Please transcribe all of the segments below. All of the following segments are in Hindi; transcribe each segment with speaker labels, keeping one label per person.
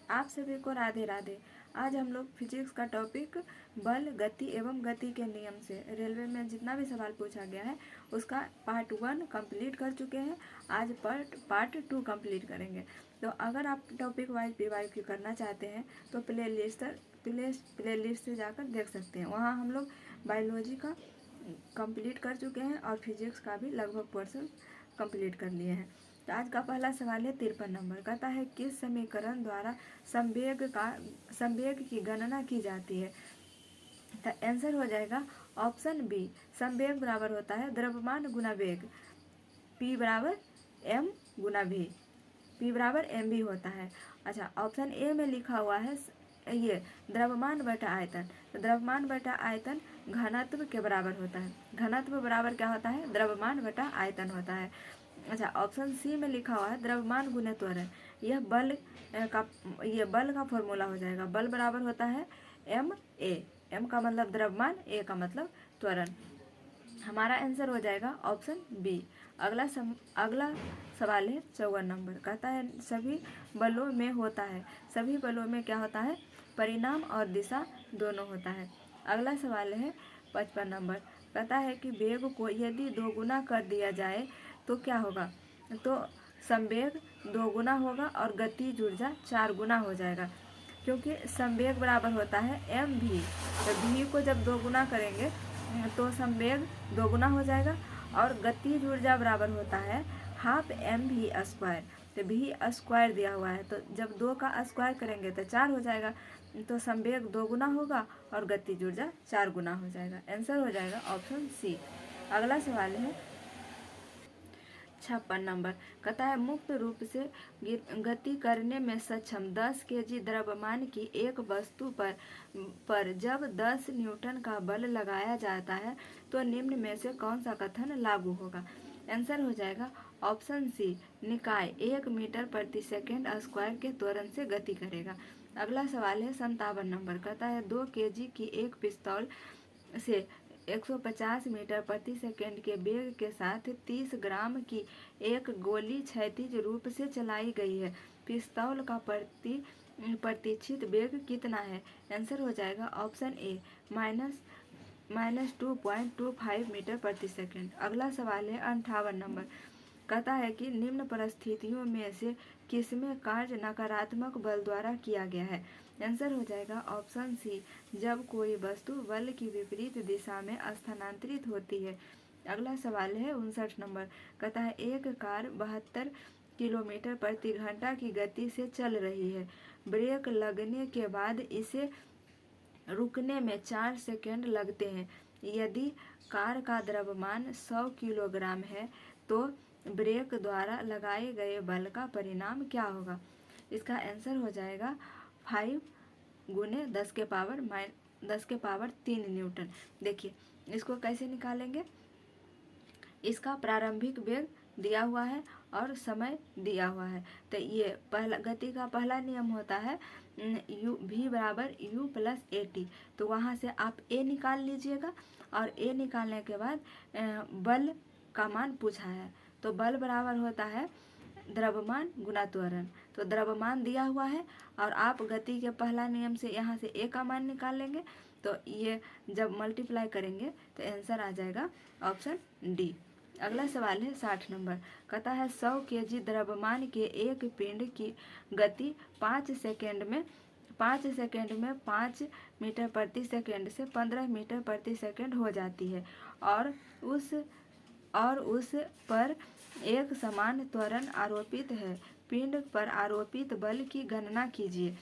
Speaker 1: आप सभी को राधे राधे। आज हम लोग फिजिक्स का टॉपिक बल, गति एवं गति के नियम से रेलवे में जितना भी सवाल पूछा गया है उसका पार्ट 1 कंप्लीट कर चुके हैं। आज पार्ट 2 कंप्लीट करेंगे। तो अगर आप टॉपिक वाइज PYQ करना चाहते हैं तो प्लेलिस्ट से जाकर देख सकते हैं। वहाँ हम लोग बायोलॉजी का कंप्लीट कर चुके हैं और फिजिक्स का भी लगभग पोर्शन कंप्लीट कर लिए हैं। तो आज का पहला सवाल है 53 नंबर। कहता है किस समीकरण द्वारा संवेग की गणना की जाती है। तो आंसर हो जाएगा ऑप्शन बी। संवेग बराबर होता है द्रव्यमान गुना वेग, P बराबर m गुना v, P बराबर mv होता है। अच्छा, ऑप्शन ए में लिखा हुआ है ये द्रव्यमान बटा आयतन। तो द्रव्यमान बटा आयतन घनत्व के बराबर होता है। घनत्व बराबर क्या होता है? द्रव्यमान बटा आयतन होता है। अच्छा, ऑप्शन सी में लिखा हुआ है द्रव्यमान गुने त्वरण। यह बल का फॉर्मूला हो जाएगा। बल बराबर होता है ma। m का मतलब द्रव्यमान, a का मतलब त्वरण। हमारा आंसर हो जाएगा ऑप्शन बी। अगला सवाल है 54 नंबर। कहता है सभी बलों में होता है। सभी बलों में क्या होता है? परिणाम और दिशा दोनों होता है। अगला सवाल है 55 नंबर। कहता है कि वेग को यदि 2 गुना कर दिया जाए तो क्या होगा? तो संवेग 2 गुना होगा और गतिज ऊर्जा 4 गुना हो जाएगा, क्योंकि संवेग बराबर होता है mv। तो v को जब 2 गुना करेंगे तो संवेग 2 गुना हो जाएगा और गतिज ऊर्जा बराबर होता है हाफ mv स्क्वायर। तो v स्क्वायर दिया हुआ है, तो जब 2 का स्क्वायर करेंगे तो 4 हो जाएगा। तो संवेग 2 गुना होगा और गतिज ऊर्जा 4 गुना हो जाएगा। आंसर हो जाएगा ऑप्शन सी। अगला सवाल है 56 नंबर। कहता है मुक्त रूप से गति करने में सक्षम 10 kg द्रव्यमान की एक वस्तु पर जब 10 न्यूटन का बल लगाया जाता है तो निम्न में से कौन सा कथन लागू होगा? आंसर हो जाएगा ऑप्शन सी। निकाय 1 मीटर प्रति सेकेंड स्क्वायर के त्वरण से गति करेगा। अगला सवाल है 57 नंबर। कहता है 2 kg की एक पिस्तौल से 150 मीटर प्रति सेकंड के वेग के साथ 30 ग्राम की एक गोली क्षैतिज रूप से चलाई गई है। पिस्तौल का प्रतीक्षित वेग कितना है? आंसर हो जाएगा ऑप्शन ए माइनस 2.25 मीटर प्रति सेकंड। अगला सवाल है 58 नंबर। कहता है कि निम्न परिस्थितियों में से किसमें कार्य नकारात्मक बल द्वारा किया गया है? आंसर हो जाएगा ऑप्शन सी। जब कोई वस्तु बल की विपरीत दिशा में स्थानांतरित होती है। अगला सवाल है 59 नंबर। कहता है एक कार 72 किलोमीटर प्रति घंटा की गति से चल रही है। ब्रेक लगने के बाद इसे रुकने में 4 सेकंड लगते हैं। यदि कार का द्रव्यमान 100 किलोग्राम है तो ब्रेक द्वारा लगाए गए बल का परिणाम क्या होगा? इसका आंसर हो जाएगा 5 गुने 10 के पावर 3 न्यूटन। देखिए इसको कैसे निकालेंगे। इसका प्रारंभिक वेग दिया हुआ है और समय दिया हुआ है। तो ये गति का पहला नियम होता है v बराबर u प्लस at। तो वहाँ से आप a निकाल लीजिएगा और a निकालने के बाद बल का मान पूछा है, तो बल बराबर होता है द्रव्यमान गुना त्वरण। तो द्रव्यमान दिया हुआ है और आप गति के पहला नियम से यहाँ से a का मान निकाल लेंगे। तो ये जब मल्टीप्लाई करेंगे तो आंसर आ जाएगा ऑप्शन डी। अगला सवाल है 60 नंबर। कहता है 100 kg द्रव्यमान के एक पिंड की गति 5 सेकंड में 5 मीटर प्रति सेकंड से 15 मीटर प्रति सेकंड हो जाती है और उस पर एक समान त्वरण आरोपित है। पिंड पर आरोपित बल की गणना कीजिए।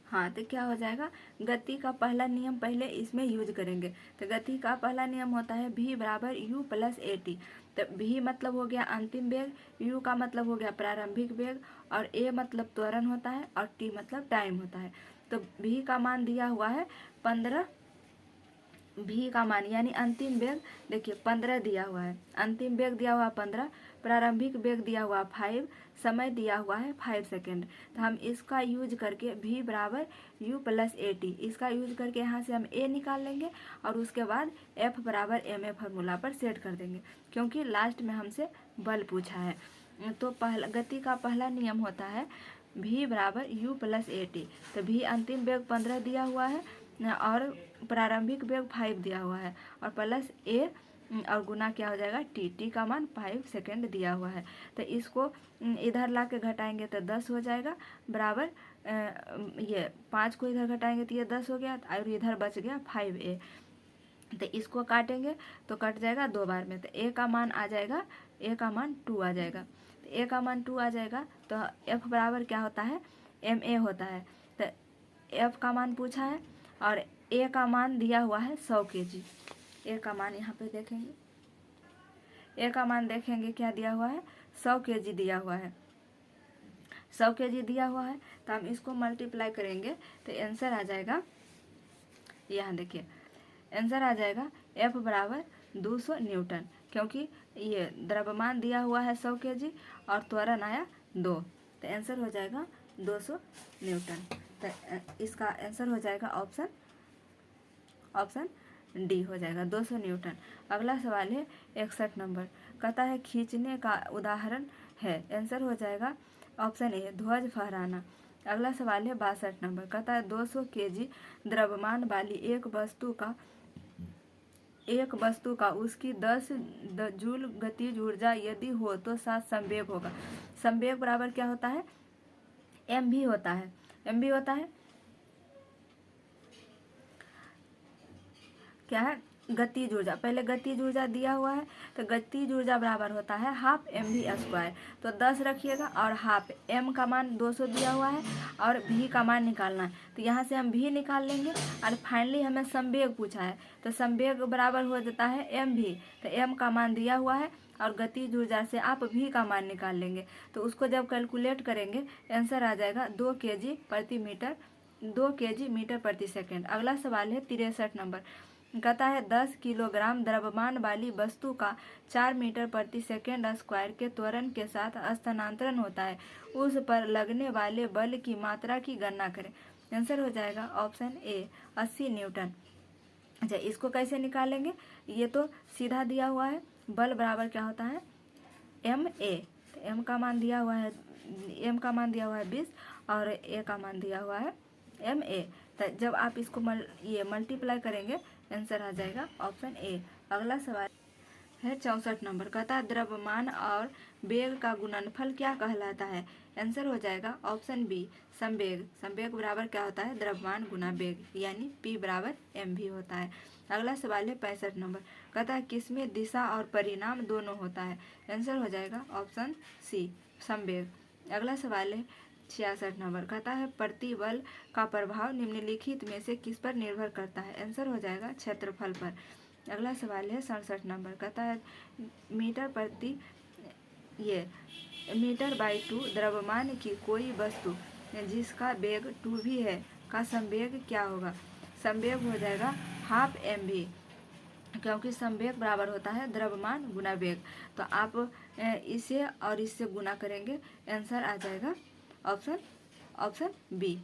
Speaker 1: हाँ, तो क्या हो जाएगा? गति का पहला नियम पहले इसमें यूज करेंगे। तो गति का पहला नियम होता है v बराबर u प्लस at। तो v मतलब हो गया अंतिम वेग, u का मतलब हो गया प्रारंभिक वेग और a मतलब त्वरण होता है और t मतलब टाइम होता है। तो v का मान दिया हुआ है 15। v का मान यानी अंतिम वेग देखिए 15 दिया हुआ है। अंतिम वेग दिया हुआ 15, प्रारंभिक वेग दिया हुआ 5, समय दिया हुआ है 5 सेकेंड। तो हम इसका यूज करके v बराबर u प्लस at, इसका यूज करके यहाँ से हम a निकाल लेंगे और उसके बाद f बराबर ma फार्मूला पर सेट कर देंगे, क्योंकि लास्ट में हमसे बल पूछा है। तो गति का पहला नियम होता है v बराबर u प्लस at। तो v अंतिम वेग 15 दिया हुआ है और प्रारंभिक वेग 5 दिया हुआ है और प्लस a और गुना क्या हो जाएगा t का मान 5 सेकेंड दिया हुआ है। तो इसको इधर ला के घटाएंगे तो 10 हो जाएगा बराबर ये 5 को इधर घटाएंगे तो ये 10 हो गया और इधर बच गया 5a। तो इसको काटेंगे तो कट जाएगा 2 बार में। तो a का मान आ जाएगा, a का मान 2 आ जाएगा। तो a का मान 2 आ जाएगा तो f बराबर क्या होता है ma होता है। तो f का मान पूछा है और a का मान दिया हुआ है 100 kg। a का मान यहाँ पे देखेंगे, a का मान देखेंगे क्या दिया हुआ है 100 kg दिया हुआ है, 100 kg दिया हुआ है। तो हम इसको मल्टीप्लाई करेंगे तो आंसर आ जाएगा, यहाँ देखिए आंसर आ जाएगा F बराबर 200 न्यूटन, क्योंकि ये द्रव्यमान दिया हुआ है 100 kg और त्वरण आया 2। तो आंसर हो जाएगा 200 न्यूटन। तो इसका आंसर हो जाएगा ऑप्शन डी हो जाएगा 200 न्यूटन। अगला सवाल है 61 नंबर, कहता है खींचने का उदाहरण है। आंसर हो जाएगा ऑप्शन ए ध्वज फहराना। अगला सवाल है 62 नंबर, कहता है 200 kg द्रव्यमान वाली एक वस्तु का उसकी 10 जूल गतिज ऊर्जा यदि हो तो 7 संवेग होगा। संवेग बराबर क्या होता है mv होता है, mv होता है क्या है गतिज ऊर्जा। पहले गतिज ऊर्जा दिया हुआ है तो गतिज ऊर्जा बराबर होता है हाफ mv²। तो 10 रखिएगा और हाफ m का मान 200 दिया हुआ है और v का मान निकालना है। तो यहाँ से हम v निकाल लेंगे और फाइनली हमें संवेग पूछा है तो संवेग बराबर हो जाता है mv। तो m का मान दिया हुआ है और गतिज ऊर्जा से आप v का मान निकाल लेंगे। तो उसको जब कैलकुलेट करेंगे आंसर आ जाएगा 2 kg मीटर प्रति सेकेंड। अगला सवाल है 63 नंबर, कहता है 10 किलोग्राम द्रव्यमान वाली वस्तु का 4 मीटर प्रति सेकेंड स्क्वायर के त्वरण के साथ स्थानांतरण होता है, उस पर लगने वाले बल की मात्रा की गणना करें। आंसर हो जाएगा ऑप्शन ए 80 न्यूटन। अच्छा इसको कैसे निकालेंगे, ये तो सीधा दिया हुआ है, बल बराबर क्या होता है ma। तो m का मान दिया हुआ है 20 और a का मान दिया हुआ है ma। तो जब आप इसको ये मल्टीप्लाई करेंगे आंसर आ जाएगा ऑप्शन ए। अगला सवाल है 64 नंबर, कहता है द्रव्यमान और वेग का गुणनफल क्या कहलाता है। आंसर हो जाएगा ऑप्शन बी संवेग। संवेग बराबर क्या होता है द्रव्यमान गुना वेग, यानी p बराबर mv होता है। अगला सवाल है 65 नंबर, कहता है किसमें दिशा और परिणाम दोनों होता है। आंसर हो जाएगा ऑप्शन सी संवेग। अगला सवाल है 66 नंबर, कहता है प्रतिबल का प्रभाव निम्नलिखित में से किस पर निर्भर करता है। आंसर हो जाएगा क्षेत्रफल पर। अगला सवाल है 67 नंबर, कहता है मीटर/2 द्रव्यमान की कोई वस्तु जिसका वेग 2v है का संवेग क्या होगा। संवेग हो जाएगा हाफ mv, क्योंकि संवेग बराबर होता है द्रव्यमान गुना वेग। तो आप इसे और इससे गुना करेंगे आंसर आ जाएगा ऑप्शन बी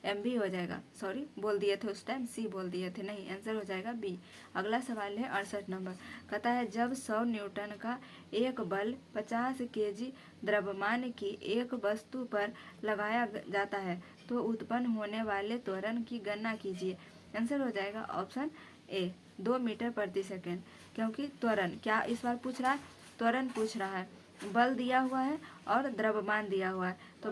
Speaker 1: mv हो जाएगा। सॉरी बोल दिए थे उस टाइम, सी बोल दिए थे, नहीं आंसर हो जाएगा बी। अगला सवाल है 68 नंबर, कहता है जब 100 न्यूटन का एक बल 50 kg द्रव्यमान की एक वस्तु पर लगाया जाता है तो उत्पन्न होने वाले त्वरण की गणना कीजिए। आंसर हो जाएगा ऑप्शन ए 2 मीटर प्रति सेकेंड, क्योंकि त्वरण क्या इस बार पूछ रहा है, त्वरण पूछ रहा है, बल दिया हुआ है और द्रव्यमान दिया हुआ है। तो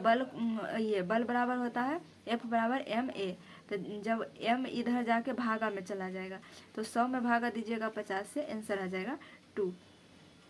Speaker 1: ये बल बराबर होता है F बराबर ma। तो जब m इधर जाके भागा में चला जाएगा तो 100 में भागा दीजिएगा 50 से, आंसर आ जाएगा 2।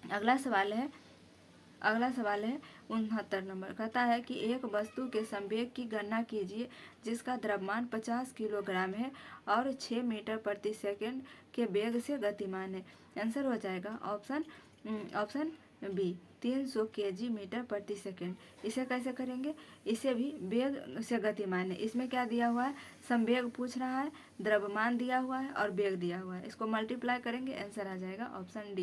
Speaker 1: अगला सवाल है 69 नंबर, कहता है कि एक वस्तु के संवेग की गणना कीजिए जिसका द्रव्यमान 50 किलोग्राम है और 6 मीटर प्रति सेकेंड के वेग से गतिमान है। आंसर हो जाएगा ऑप्शन बी 300 kg मीटर प्रति सेकेंड। इसे कैसे करेंगे, इसे भी वेग से गतिमान है। इसमें क्या दिया हुआ है, संवेग पूछ रहा है, द्रव्यमान दिया हुआ है और वेग दिया हुआ है। इसको मल्टीप्लाई करेंगे आंसर आ जाएगा ऑप्शन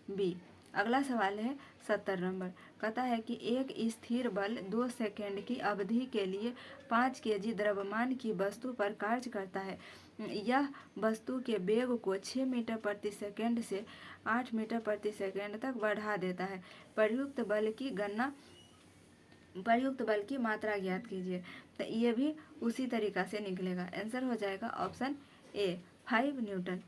Speaker 1: बी। अगला सवाल है 70 नंबर, कहता है कि एक स्थिर बल 2 सेकेंड की अवधि के लिए 5 kg द्रव्यमान की वस्तु पर कार्य करता है। यह वस्तु के वेग को 6 मीटर प्रति सेकेंड से 8 मीटर प्रति सेकेंड तक बढ़ा देता है। प्रयुक्त बल की गणना प्रयुक्त बल की मात्रा ज्ञात कीजिए। तो ये भी उसी तरीका से निकलेगा। आंसर हो जाएगा ऑप्शन ए 5 न्यूटन।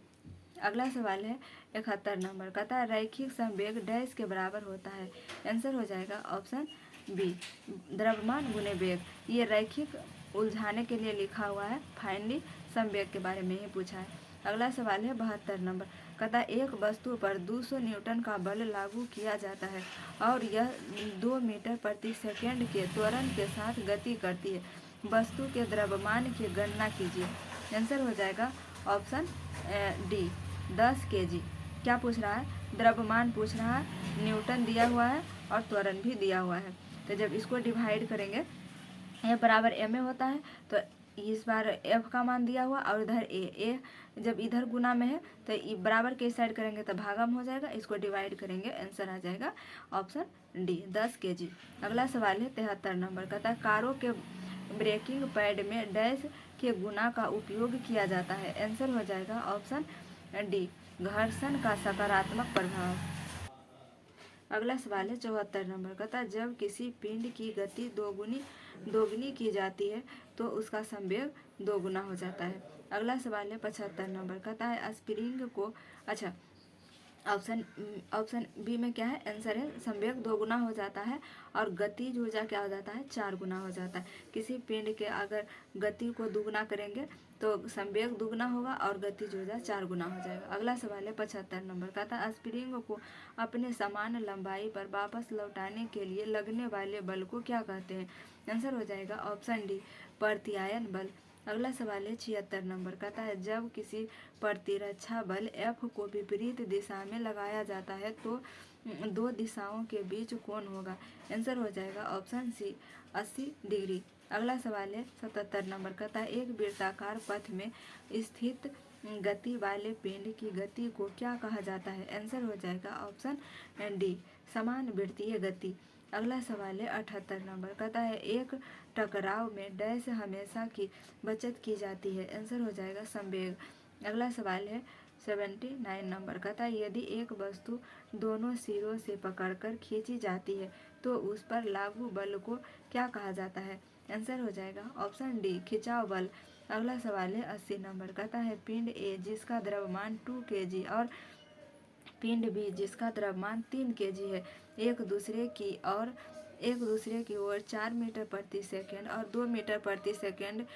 Speaker 1: अगला सवाल है 71 नंबर, कहता है रैखिक संवेग डैश के बराबर होता है। आंसर हो जाएगा ऑप्शन बी द्रव्यमान गुने वेग। ये रैखिक उलझाने के लिए लिखा हुआ है, फाइनली संवेग के बारे में ही पूछा है। अगला सवाल है 72 नंबर, कहता है एक वस्तु पर 200 न्यूटन का बल लागू किया जाता है और यह 2 मीटर प्रति सेकेंड के त्वरण के साथ गति करती है। वस्तु के द्रव्यमान की गणना कीजिए। आंसर हो जाएगा ऑप्शन डी 10 kg। क्या पूछ रहा है? द्रव्यमान पूछ रहा है, न्यूटन दिया हुआ है और त्वरण भी दिया हुआ है। तो जब इसको डिवाइड करेंगे, F बराबर m में होता है, तो इस बार F का मान दिया हुआ और इधर a जब इधर गुना में है तो बराबर के साइड करेंगे तो भागम हो जाएगा, इसको डिवाइड करेंगे, आंसर आ जाएगा ऑप्शन डी 10 kg। अगला सवाल है 73 नंबर, कहता है कारों के ब्रेकिंग पैड में डैश के गुना का उपयोग किया जाता है। आंसर हो जाएगा ऑप्शन डी घर्षण का सकारात्मक प्रभाव। अगला सवाल है 74 नंबर, कहता है जब किसी पिंड की गति दोगुनी की जाती है तो उसका संवेग दोगुना हो जाता है। अगला सवाल है 75 नंबर, कहता है स्प्रिंग को, अच्छा ऑप्शन बी में क्या है? आंसर है संवेग दोगुना हो जाता है और गतिज ऊर्जा क्या हो जाता है? 4 गुना हो जाता है। किसी पिंड के अगर गति को दुगुना करेंगे तो संवेग दुगुना होगा और गतिज ऊर्जा 4 गुना हो जाएगा। अगला सवाल है 75 नंबर, कहता है स्प्रिंग को अपने समान लंबाई पर वापस लौटाने के लिए लगने वाले बल को क्या कहते हैं? आंसर हो जाएगा ऑप्शन डी प्रत्यायन बल। अगला सवाल है 76 नंबर, कहता है जब किसी प्रतिरक्षा बल F को विपरीत दिशा में लगाया जाता है तो 2 दिशाओं के बीच कोण होगा। आंसर हो जाएगा ऑप्शन सी 80 डिग्री। अगला सवाल है 77 नंबर, कहता है एक वृत्ताकार पथ में स्थित गति वाले पिंड की गति को क्या कहा जाता है? आंसर हो जाएगा ऑप्शन डी समान वृत्तीय गति। अगला सवाल है 78 नंबर, कहता है एक टकराव में डैश हमेशा की बचत की जाती है। आंसर हो जाएगा संवेग। अगला सवाल है 79 नंबर, कहता है यदि एक वस्तु दोनों सिरों से पकड़कर खींची जाती है तो उस पर लागू बल को क्या कहा जाता है? आंसर हो जाएगा ऑप्शन डी खिंचाव बल। अगला सवाल है 80 नंबर, कहता है पिंड ए जिसका द्रव्यमान 2 kg और पिंड बी जिसका द्रव्यमान 3 kg है एक दूसरे की ओर 4 मीटर प्रति सेकेंड और 2 मीटर प्रति सेकेंड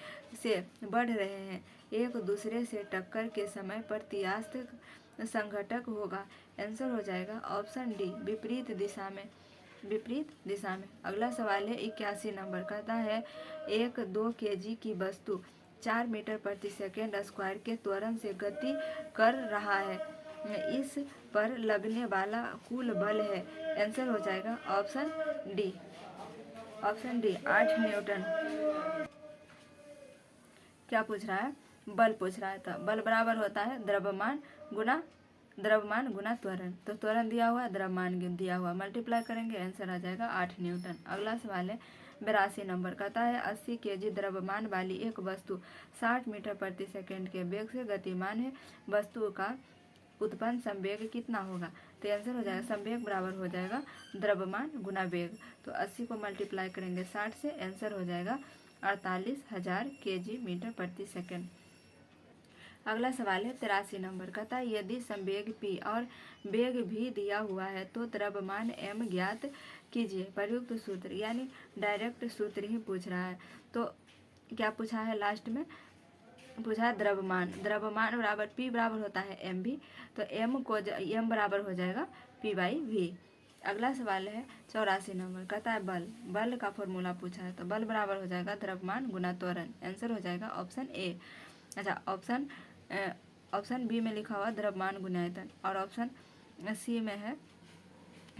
Speaker 1: से बढ़ रहे हैं। एक दूसरे से टक्कर के समय प्रत्यास्थ संघटक होगा। आंसर हो जाएगा ऑप्शन डी विपरीत दिशा में। अगला सवाल है 81 नंबर, कहता है एक 2 kg की वस्तु 4 मीटर प्रति सेकेंड स्क्वायर के त्वरण से गति कर रहा है, इस पर लगने वाला कुल बल है। आंसर हो जाएगा ऑप्शन डी 8 न्यूटन। क्या पूछ रहा है? बल पूछ रहा है। तो बल बराबर होता है द्रव्यमान गुना त्वरण। तो त्वरण दिया हुआ, द्रव्यमान दिया हुआ, मल्टीप्लाई करेंगे, आंसर आ जाएगा 8 न्यूटन। अगला सवाल है 82 नंबर, कहता है 80 kg द्रव्यमान वाली एक वस्तु 60 मीटर प्रति सेकेंड के वेग से गतिमान है, वस्तु का उत्पन्न संवेग कितना होगा? तो आंसर हो जाएगा संवेग बराबर हो जाएगा द्रव्यमान गुना वेग। तो 80 को मल्टीप्लाई करेंगे 60 से, आंसर हो जाएगा 48,000 kg मीटर प्रति सेकेंड। अगला सवाल है 83 नंबर, कहता है यदि संवेग p और वेग भी दिया हुआ है तो द्रव्यमान m ज्ञात कीजिए। प्रयुक्त सूत्र यानी डायरेक्ट सूत्र ही पूछ रहा है। तो क्या पूछा है? लास्ट में पूछा है द्रव्यमान बराबर p बराबर होता है m भी, तो m बराबर हो जाएगा p/v। अगला सवाल है 84 नंबर, कहता है बल का फॉर्मूला पूछा है। तो बल बराबर हो जाएगा द्रव्यमान गुना त्वरण। आंसर हो जाएगा ऑप्शन ए। अच्छा, ऑप्शन बी में लिखा हुआ द्रव्यमान गुणायतन और ऑप्शन सी में है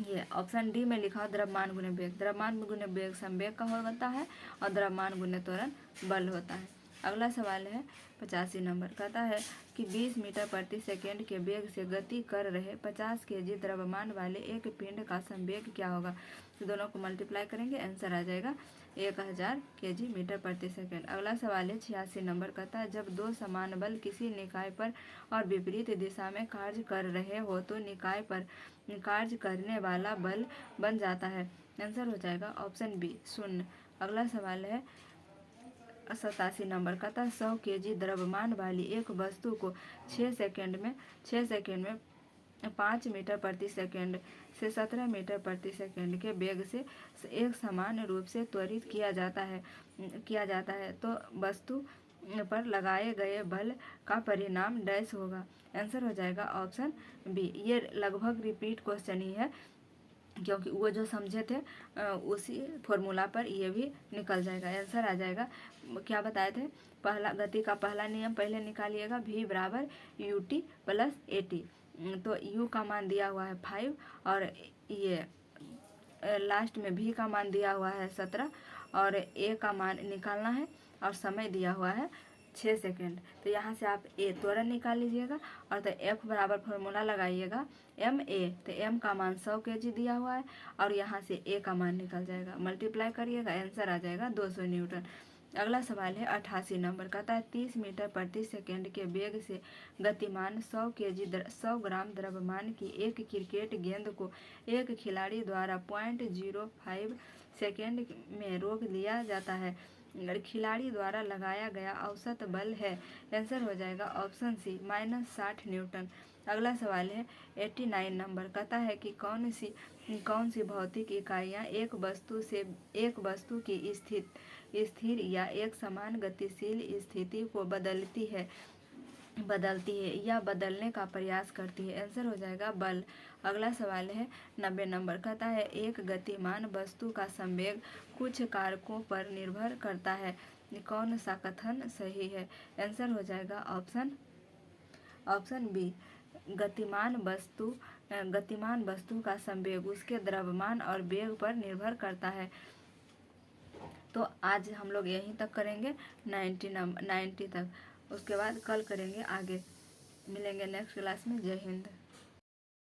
Speaker 1: ये ऑप्शन डी में लिखा हुआ द्रव्यमान गुने वेग। द्रव्यमान गुने वेग संवेग का होता है और द्रव्यमान गुने त्वरण बल होता है। अगला सवाल है 85 नंबर, कहता है कि 20 मीटर प्रति सेकेंड के वेग से गति कर रहे 50 kg द्रव्यमान वाले एक पिंड का संवेग क्या होगा? तो दोनों को मल्टीप्लाई करेंगे, आंसर आ जाएगा 1000 kg मीटर प्रति सेकेंड। अगला सवाल है 86 नंबर, कहता है जब 2 समान बल किसी निकाय पर और विपरीत दिशा में कार्य कर रहे हो तो निकाय पर कार्य करने वाला बल बन जाता है। आंसर हो जाएगा ऑप्शन बी शून्य। अगला सवाल है 87 नंबर का था 100 kg द्रव्यमान वाली एक वस्तु को 6 सेकंड में 5 मीटर प्रति सेकंड से 17 मीटर प्रति सेकंड के वेग से एक समान रूप से त्वरित किया जाता है तो वस्तु पर लगाए गए बल का परिणाम डैश होगा। आंसर हो जाएगा ऑप्शन बी। ये लगभग रिपीट क्वेश्चन ही है, क्योंकि वो जो समझे थे उसी फॉर्मूला पर ये भी निकल जाएगा। आंसर आ जाएगा, क्या बताए थे, पहला गति का पहला नियम पहले निकालिएगा, v बराबर ut प्लस at। तो u का मान दिया हुआ है 5 और ये लास्ट में v का मान दिया हुआ है 17 और a का मान निकालना है और समय दिया हुआ है 6 सेकेंड। तो यहाँ से आप a त्वरण निकाल लीजिएगा और तो f बराबर फॉर्मूला लगाइएगा ma। तो m का मान 100 kg दिया हुआ है और यहाँ से a का मान निकल जाएगा, मल्टीप्लाई करिएगा, आंसर आ जाएगा 200 न्यूटन। अगला सवाल है 88 नंबर का था 30 मीटर प्रति सेकंड के वेग से गतिमान 100 ग्राम द्रव्यमान की एक क्रिकेट गेंद को एक खिलाड़ी द्वारा 0.05 सेकंड में रोक लिया जाता है। खिलाड़ी द्वारा लगाया गया औसत बल है। आंसर हो जाएगा ऑप्शन सी -60 न्यूटन। अगला सवाल है 89 नंबर कहता है कि कौन सी भौतिक इकाइयाँ एक वस्तु की स्थिर या एक समान गतिशील स्थिति को बदलती है या बदलने का प्रयास करती है। आंसर हो जाएगा बल। अगला सवाल है 90 नंबर कहता है एक गतिमान वस्तु का संवेग कुछ कारकों पर निर्भर करता है, कौन सा कथन सही है। आंसर हो जाएगा ऑप्शन बी। गतिमान वस्तु का संवेग उसके द्रव्यमान और वेग पर निर्भर करता है। तो आज हम लोग यहीं तक करेंगे 90 तक, उसके बाद कल करेंगे आगे। मिलेंगे नेक्स्ट क्लास में। जय हिंद।